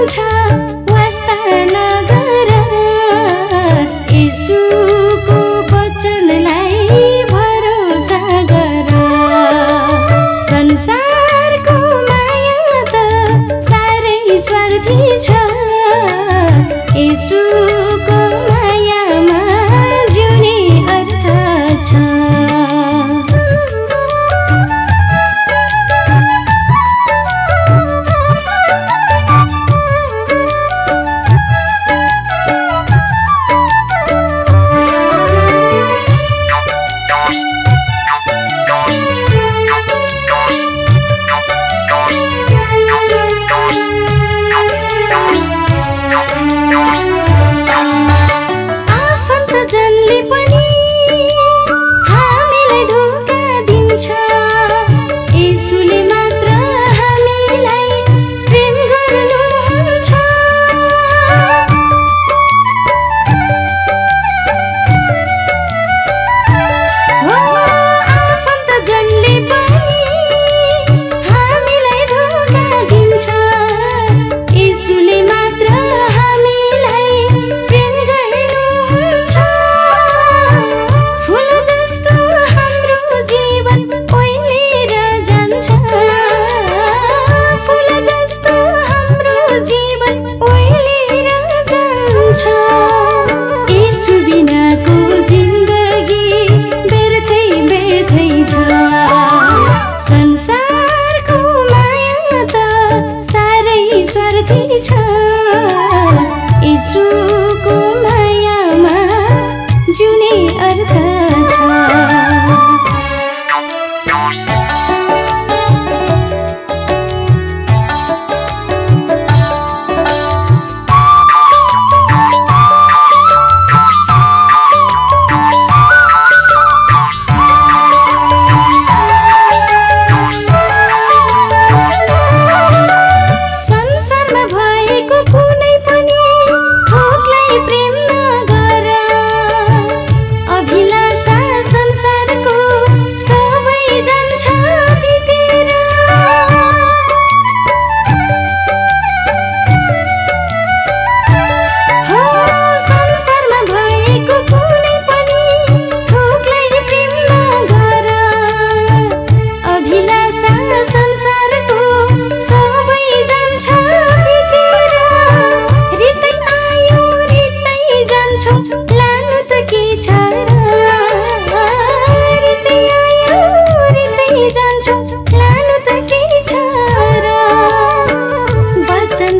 जान्छ वास्ता नगर येशूको वचनलाई भरोसा गर संसारको माया त साह्रै स्वार्थी छ येशूको मायामा जिउने अर्थ छ येशूको मायामा जिउने अर्थ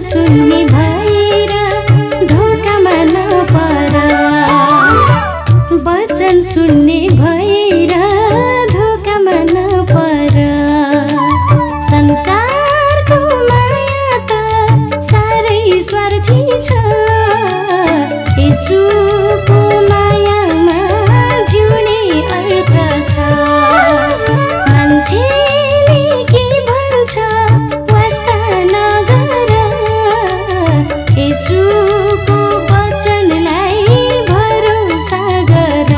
सुन्ने भएर धोकामा नपर वचन सुन्ने भएर धोकामा नपर संसारको माया त साह्रै स्वार्थी छ येशूको मायामा जिउने अर्थ छ मान्छेले के भन्छ वास्ता नगर येशूको वचनलाई भरोसा गर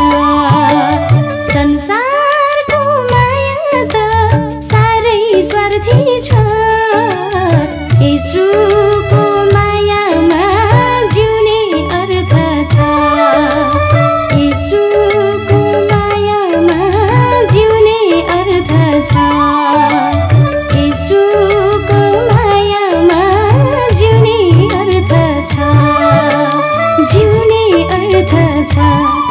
संसारको माया त साह्रै स्वार्थी छ येशूको मायामा जिउने अर्थ छ येशूको मायामा जिउने अर्थ छ येशूको मायामा जिउने अर्थ छ जिउने अर्थ छ।